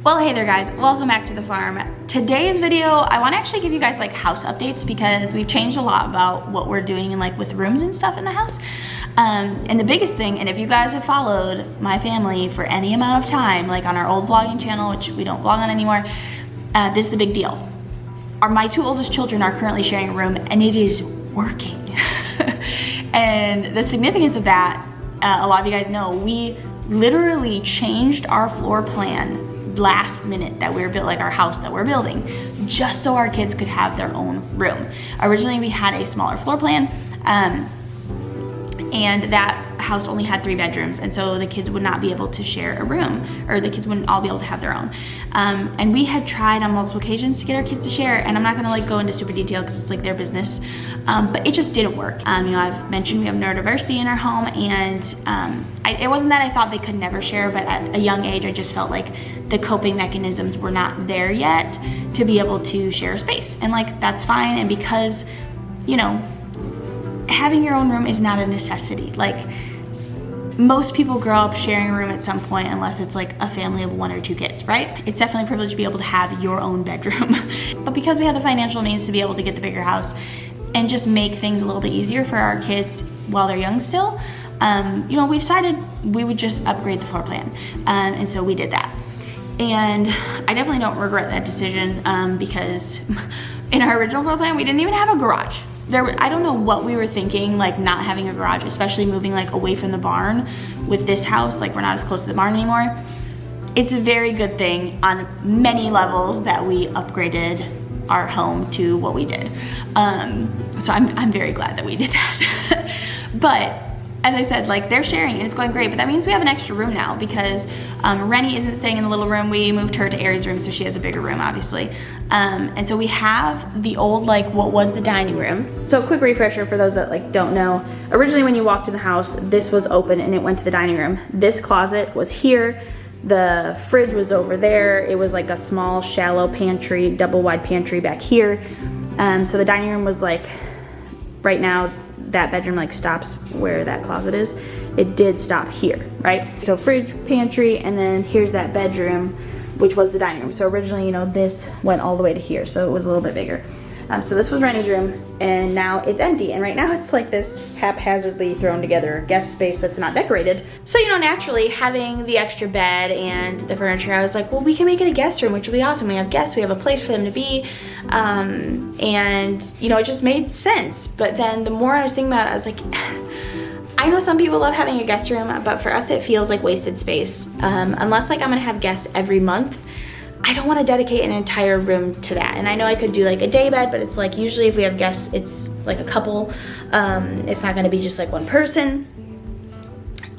Well, hey there guys, welcome back to the farm. Today's video, I want to actually give you guys like house updates because we've changed a lot about what we're doing and like with rooms and stuff in the house. And the biggest thing, and if you guys have followed my family for any amount of time, like on our old vlogging channel, which we don't vlog on anymore, this is a big deal. My two oldest children are currently sharing a room and it is working. And the significance of that, a lot of you guys know, we literally changed our floor plan last minute that we were built, like our house that we're building, just so our kids could have their own room. Originally we had a smaller floor plan, and that house only had 3 bedrooms, and so the kids would not be able to share a room, or the kids wouldn't all be able to have their own. And we had tried on multiple occasions to get our kids to share, and I'm not gonna like go into super detail because it's like their business, but it just didn't work. You know, I've mentioned we have neurodiversity in our home, and it wasn't that I thought they could never share, but at a young age I just felt like the coping mechanisms were not there yet to be able to share a space, and like that's fine. And because, you know, having your own room is not a necessity. Like, most people grow up sharing a room at some point unless it's like a family of 1 or 2 kids, right? It's definitely a privilege to be able to have your own bedroom. But because we have the financial means to be able to get the bigger house and just make things a little bit easier for our kids while they're young still, you know, we decided we would just upgrade the floor plan. And so we did that. And I definitely don't regret that decision because in our original floor plan, we didn't even have a garage. I don't know what we were thinking, like not having a garage, especially moving like away from the barn with this house. Like, we're not as close to the barn anymore. It's a very good thing on many levels that we upgraded our home to what we did. So I'm very glad that we did that. But as I said, like, they're sharing and it's going great, but that means we have an extra room now because Rennie isn't staying in the little room. We moved her to Aries' room, so she has a bigger room, obviously. And so we have the old, like, what was the dining room. So quick refresher for those that like don't know. Originally when you walked in the house, this was open and it went to the dining room. This closet was here. The fridge was over there. It was like a small, shallow pantry, double wide pantry back here. So the dining room was like, right now, that bedroom like stops where that closet is. It did stop here, right? So fridge, pantry, and then here's that bedroom, which was the dining room. So originally, you know, this went all the way to here, so it was a little bit bigger. So this was Rennie's room, and now it's empty. And right now it's like this haphazardly thrown together guest space that's not decorated. So, you know, naturally having the extra bed and the furniture, I was like, well, we can make it a guest room, which will be awesome. We have guests, we have a place for them to be. And, you know, it just made sense. But then the more I was thinking about it, I was like, I know some people love having a guest room, but for us it feels like wasted space. Unless like I'm gonna have guests every month, I don't want to dedicate an entire room to that. And I know I could do like a day bed, but it's like usually if we have guests, it's like a couple. It's not going to be just like one person.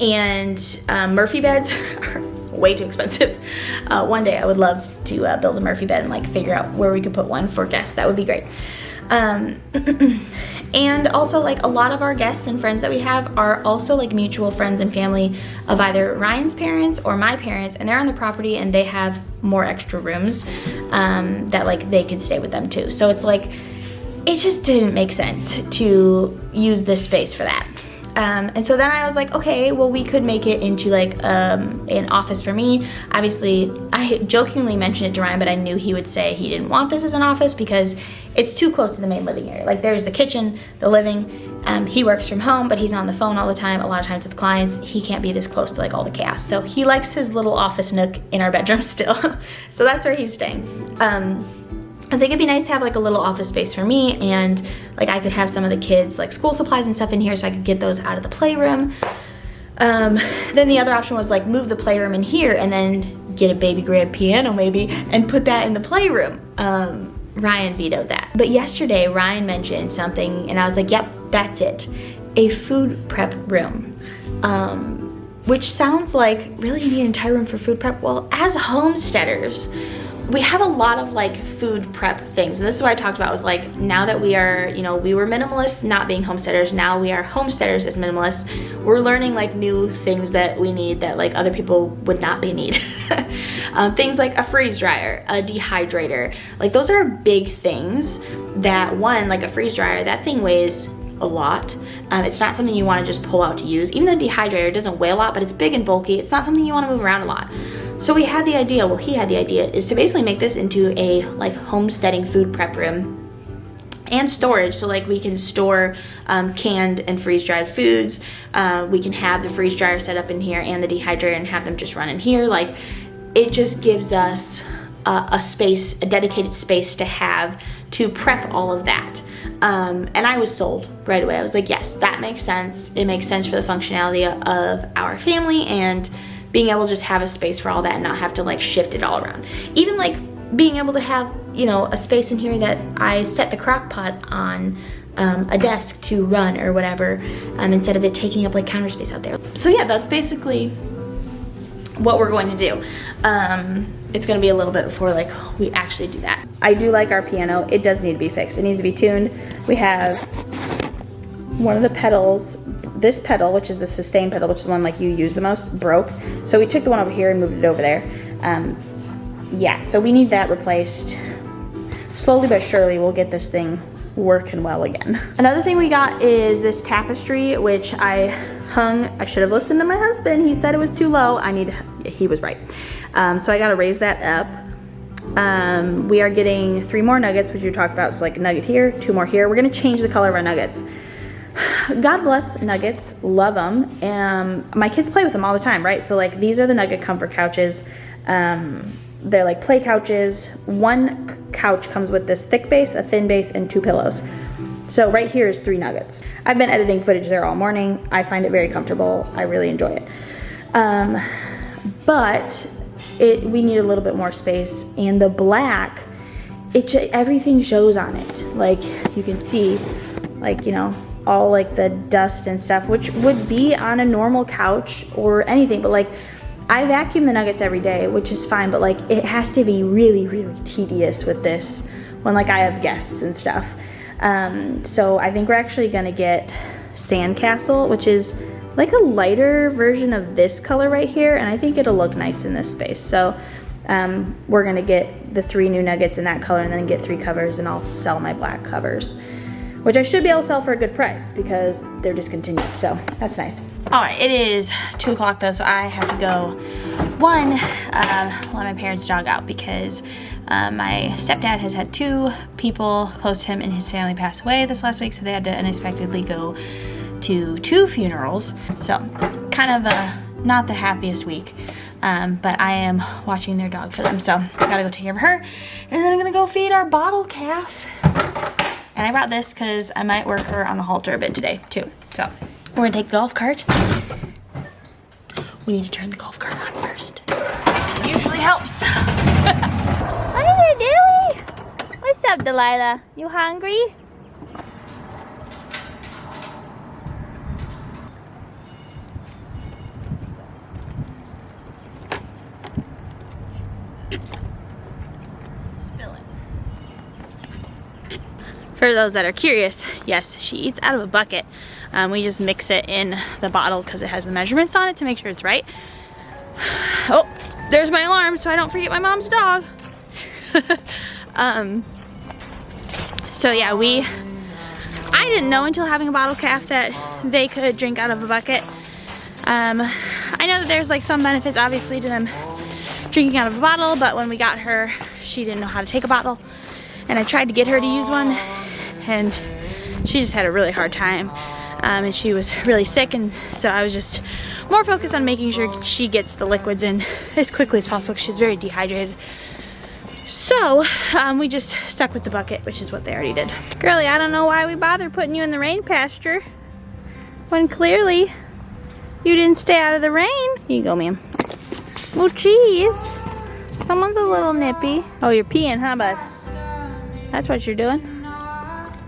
And Murphy beds are way too expensive. One day I would love to build a Murphy bed and like figure out where we could put one for guests. That would be great. And also, like, a lot of our guests and friends that we have are also like mutual friends and family of either Ryan's parents or my parents, and they're on the property and they have more extra rooms that like they could stay with them too. So it's like, it just didn't make sense to use this space for that. And so then I was like, okay, well, we could make it into like an office for me. Obviously, I jokingly mentioned it to Ryan, but I knew he would say he didn't want this as an office because it's too close to the main living area. Like, there's the kitchen, the living. He works from home, but he's on the phone all the time. A lot of times with clients, he can't be this close to like all the chaos. So he likes his little office nook in our bedroom still. So that's where he's staying. I was like, it'd be nice to have like a little office space for me, and like I could have some of the kids like school supplies and stuff in here so I could get those out of the playroom. Then the other option was like move the playroom in here and then get a baby grand piano maybe and put that in the playroom. Ryan vetoed that. But yesterday Ryan mentioned something and I was like, yep, that's it. A food prep room. Which sounds like, really, you need an entire room for food prep? Well, as homesteaders, we have a lot of like food prep things. And this is what I talked about with like, now that we are, you know, we were minimalists not being homesteaders. Now we are homesteaders as minimalists. We're learning like new things that we need that like other people would not be need. Things like a freeze dryer, a dehydrator. Like, those are big things that, one, like a freeze dryer, that thing weighs a lot. It's not something you want to just pull out to use. Even though dehydrator doesn't weigh a lot, but it's big and bulky. It's not something you want to move around a lot. So we had the idea, well, he had the idea, is to basically make this into a like homesteading food prep room and storage. So like we can store canned and freeze-dried foods. We can have the freeze dryer set up in here and the dehydrator and have them just run in here. Like it just gives us a space, a dedicated space to have to prep all of that. And I was sold right away. I was like, yes, that makes sense. It makes sense for the functionality of our family and being able to just have a space for all that and not have to like shift it all around. Even like being able to have, you know, a space in here that I set the crock pot on a desk to run or whatever, instead of it taking up like counter space out there. So yeah, that's basically what we're going to do. It's gonna be a little bit before like we actually do that. I do like our piano. It does need to be fixed. It needs to be tuned. We have one of the pedals, this pedal, which is the sustain pedal, which is the one like you use the most, broke. So we took the one over here and moved it over there. Yeah, so we need that replaced. Slowly but surely we'll get this thing working well again. Another thing we got is this tapestry, which I hung. I should have listened to my husband. He said it was too low. He was right. So I gotta raise that up. We are getting 3 more nuggets, which you talked about. So like a nugget here, 2 more here. We're gonna change the color of our nuggets. God bless nuggets, love them. My kids play with them all the time, right? So like these are the nugget comfort couches. They're like play couches. One couch comes with this thick base, a thin base, and 2 pillows. So right here is 3 nuggets. I've been editing footage there all morning. I find it very comfortable. I really enjoy it. But we need a little bit more space, and the black, everything shows on it. Like you can see, like, you know, all like the dust and stuff, which would be on a normal couch or anything, but like I vacuum the nuggets every day, which is fine, but like it has to be really, really tedious with this when like I have guests and stuff. So I think we're actually gonna get Sandcastle, which is like a lighter version of this color right here, and I think it'll look nice in this space. So we're gonna get the 3 new nuggets in that color and then get 3 covers, and I'll sell my black covers, which I should be able to sell for a good price because they're discontinued, so that's nice. All right, it is 2 o'clock though, so I have to go, let my parents' dog out because my stepdad has had 2 people close to him in his family pass away this last week, so they had to unexpectedly go to 2 funerals. So kind of not the happiest week, but I am watching their dog for them, so I gotta go take care of her, and then I'm gonna go feed our bottle calf. And I brought this because I might work her on the halter a bit today too. So we're gonna take the golf cart. We need to turn the golf cart on first. It usually helps. Hi there, Dilly. What's up, Delilah? You hungry? For those that are curious, yes, she eats out of a bucket. We just mix it in the bottle because it has the measurements on it to make sure it's right. Oh, there's my alarm so I don't forget my mom's dog. So yeah, I didn't know until having a bottle calf that they could drink out of a bucket. I know that there's like some benefits obviously to them drinking out of a bottle, but when we got her, she didn't know how to take a bottle. And I tried to get her to use one, and she just had a really hard time, and she was really sick, and so I was just more focused on making sure she gets the liquids in as quickly as possible because she was very dehydrated. So we just stuck with the bucket, which is what they already did. Girlie, I don't know why we bothered putting you in the rain pasture when clearly you didn't stay out of the rain. Here you go, ma'am. Oh, geez. Someone's a little nippy. Oh, you're peeing, huh, bud? That's what you're doing.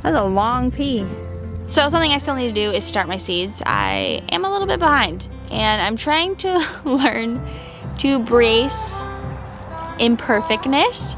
That's a long pee. So something I still need to do is start my seeds. I am a little bit behind, and I'm trying to learn to brace imperfectness.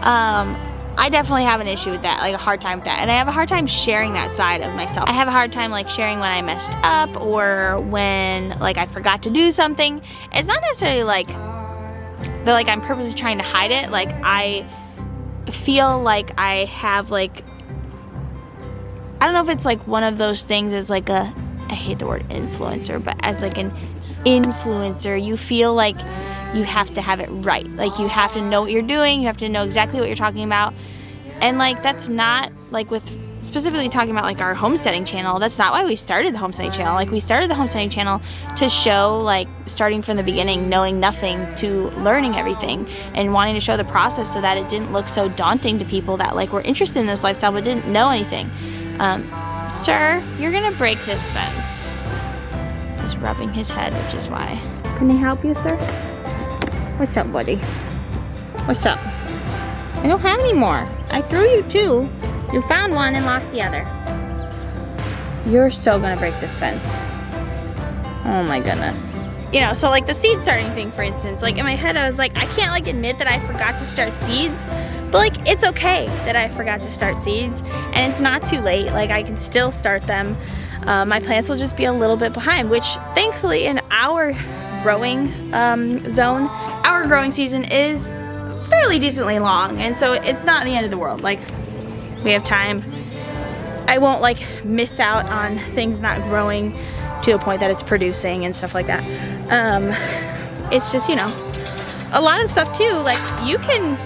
I definitely have an issue with that, like a hard time with that, and I have a hard time sharing that side of myself. I have a hard time like sharing when I messed up or when like I forgot to do something. It's not necessarily like that, like I'm purposely trying to hide it. Like I feel like I have like, I don't know if it's like one of those things as like I hate the word influencer, but as like an influencer, you feel like you have to have it right. Like, you have to know what you're doing, you have to know exactly what you're talking about. And like, that's not like with specifically talking about like our homesteading channel, that's not why we started the homesteading channel. Like, we started the homesteading channel to show, like, starting from the beginning, knowing nothing to learning everything, and wanting to show the process so that it didn't look so daunting to people that like were interested in this lifestyle but didn't know anything. Sir, you're gonna break this fence. He's rubbing his head, which is why. Can I help you, sir? What's up, buddy? What's up? I don't have any more. I threw you two. You found one and lost the other. You're so gonna break this fence. Oh my goodness. You know, so like the seed starting thing, for instance, like in my head I was like, I can't like admit that I forgot to start seeds, but like it's okay that I forgot to start seeds, and it's not too late. Like, I can still start them. My plants will just be a little bit behind, which thankfully in our growing zone, our growing season is fairly decently long, and so it's not the end of the world. Like, we have time. I won't like miss out on things not growing to a point that it's producing and stuff like that. It's just, you know, a lot of stuff too, like you can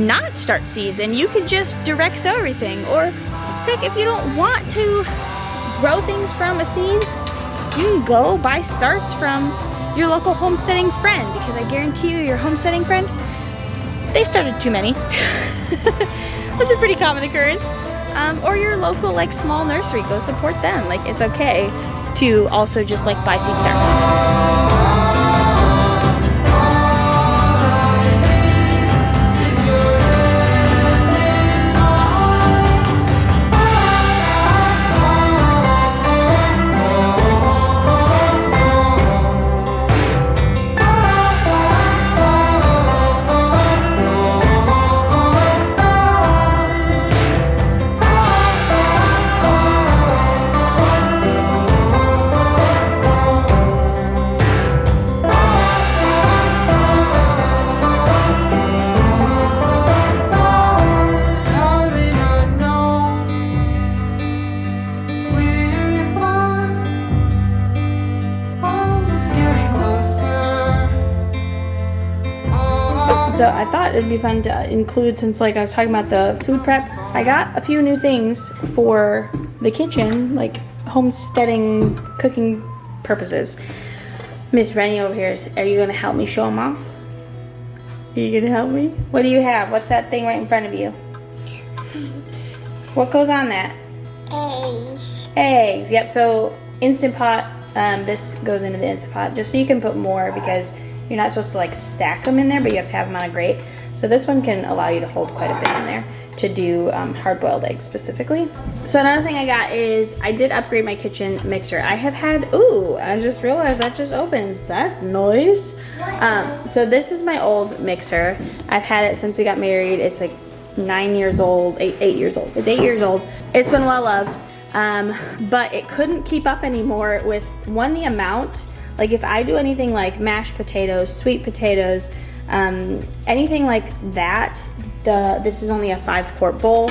not start seeds and you can just direct sow everything. Or heck, if you don't want to grow things from a seed, you can go buy starts from your local homesteading friend, because I guarantee you your homesteading friend, they started too many. That's a pretty common occurrence. Or your local like small nursery, go support them. Like, it's okay to also just like buy seed starts. So I thought it'd be fun to include, since like I was talking about the food prep, I got a few new things for the kitchen, like homesteading, cooking purposes. Miss Rennie over here, are you gonna help me show them off? Are you gonna help me? What do you have? What's that thing right in front of you? What goes on that? Eggs. Eggs, yep, so Instant Pot, this goes into the Instant Pot, just so you can put more, because you're not supposed to like stack them in there, but you have to have them on a grate. So this one can allow you to hold quite a bit in there to do hard-boiled eggs specifically. So another thing I got is I did upgrade my kitchen mixer. I have had, ooh, I just realized that just opens. That's nice. So this is my old mixer. I've had it since we got married. It's like 9 years old, 8 years old. It's 8 years old. It's been well loved, but it couldn't keep up anymore with, one, the amount. Like if I do anything like mashed potatoes, sweet potatoes, anything like that, this is only a 5-quart bowl,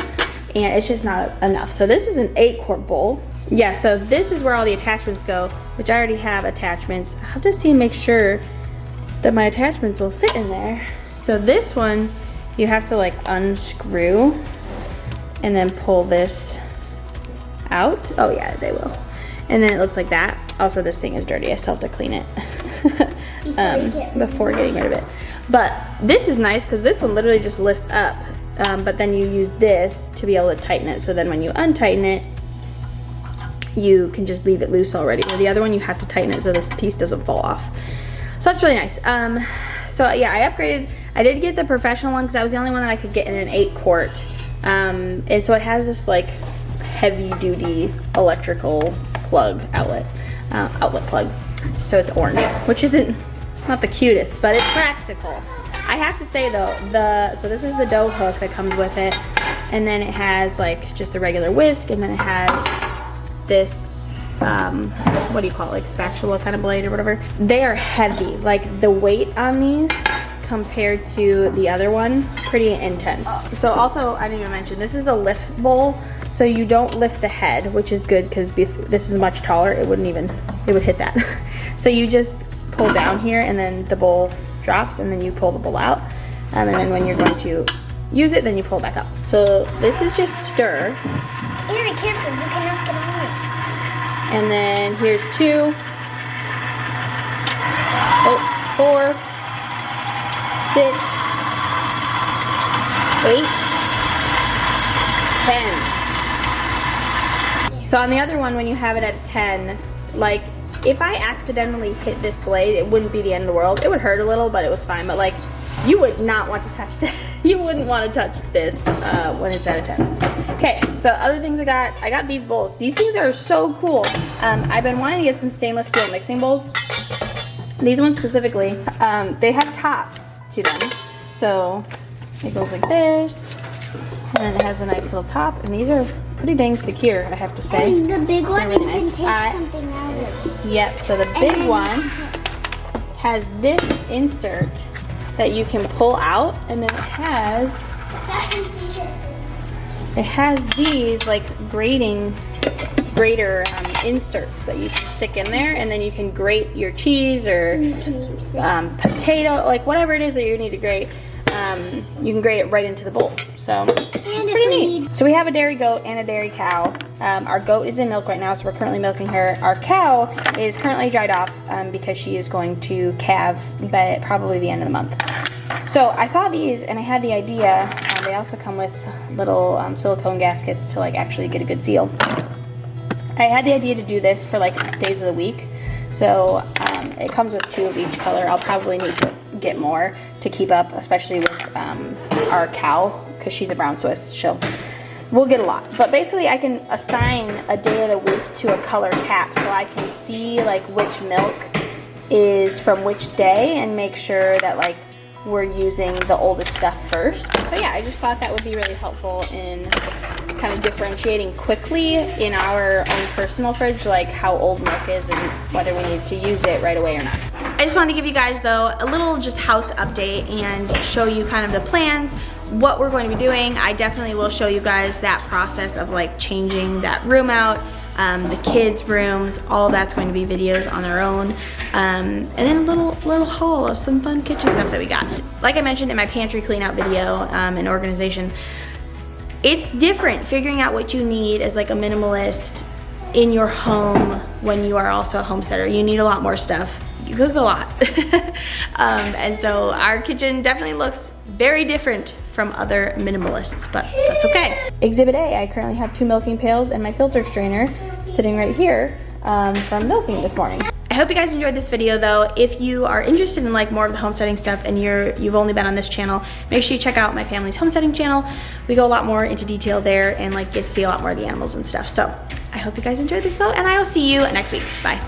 and it's just not enough. So this is an 8-quart bowl. Yeah, so this is where all the attachments go, which I already have attachments. I have to see and make sure that my attachments will fit in there. So this one, you have to like unscrew and then pull this out. Oh yeah, they will. And then it looks like that. Also, this thing is dirty. I still have to clean it before getting rid of it. But this is nice because this one literally just lifts up. But then you use this to be able to tighten it. So then when you untighten it, you can just leave it loose already. With the other one, you have to tighten it so this piece doesn't fall off. So that's really nice. So yeah, I upgraded. I did get the professional one because that was the only one that I could get in an 8-quart. And so it has this like heavy duty electrical plug outlet plug. So it's orange, which isn't not the cutest, but it's practical. I have to say though, so this is the dough hook that comes with it, and then it has like just a regular whisk, and then it has this what do you call it, like spatula kind of blade or whatever. They are heavy, like the weight on these compared to the other one, pretty intense. So also, I didn't even mention, this is a lift bowl, so you don't lift the head, which is good because this is much taller, it would hit that. So you just pull down here and then the bowl drops, and then you pull the bowl out. And then when you're going to use it, then you pull it back up. So this is just stir. Aaron, careful, you cannot get on it. And then here's 2. Oh, 4, 6, 8, 10. So on the other one, when you have it at 10, like if I accidentally hit this blade, it wouldn't be the end of the world. It would hurt a little, but it was fine. But like, you would not want to touch this. You wouldn't want to touch this when it's at a 10. Okay, so other things I got these bowls. These things are so cool. I've been wanting to get some stainless steel mixing bowls. These ones specifically, they have tops to them. So it goes like this, and then it has a nice little top, and these are pretty dang secure, I have to say. And the big one, really you can nice. take something out of it. Yep, so the big one has this insert that you can pull out, and then it has these like grater inserts that you can stick in there, and then you can grate your cheese or potato, like whatever it is that you need to grate. You can grate it right into the bowl. So it's pretty neat. So we have a dairy goat and a dairy cow. Our goat is in milk right now, so we're currently milking her. Our cow is currently dried off because she is going to calve by probably the end of the month. So I saw these and I had the idea. They also come with little silicone gaskets to like actually get a good seal. I had the idea to do this for like days of the week. So it comes with 2 of each color. I'll probably need to get more to keep up, especially with our cow, because she's a brown Swiss. We'll get a lot. But basically I can assign a day of the week to a color cap, so I can see like which milk is from which day and make sure that like we're using the oldest stuff first. So yeah, I just thought that would be really helpful in kind of differentiating quickly in our own personal fridge, like how old milk is and whether we need to use it right away or not. I just wanted to give you guys though a little just house update and show you kind of the plans, what we're going to be doing. I definitely will show you guys that process of like changing that room out, the kids' rooms, all that's going to be videos on their own. And then a little haul of some fun kitchen stuff that we got. Like I mentioned in my pantry clean out video and organization, it's different figuring out what you need as like a minimalist in your home when you are also a homesteader. You need a lot more stuff. You cook a lot. And so our kitchen definitely looks very different from other minimalists, but that's okay. Exhibit A, I currently have 2 milking pails and my filter strainer sitting right here from milking this morning. I hope you guys enjoyed this video though. If you are interested in like more of the homesteading stuff and you've only been on this channel, make sure you check out my family's homesteading channel. We go a lot more into detail there and like get to see a lot more of the animals and stuff. So I hope you guys enjoyed this though, and I will see you next week. Bye.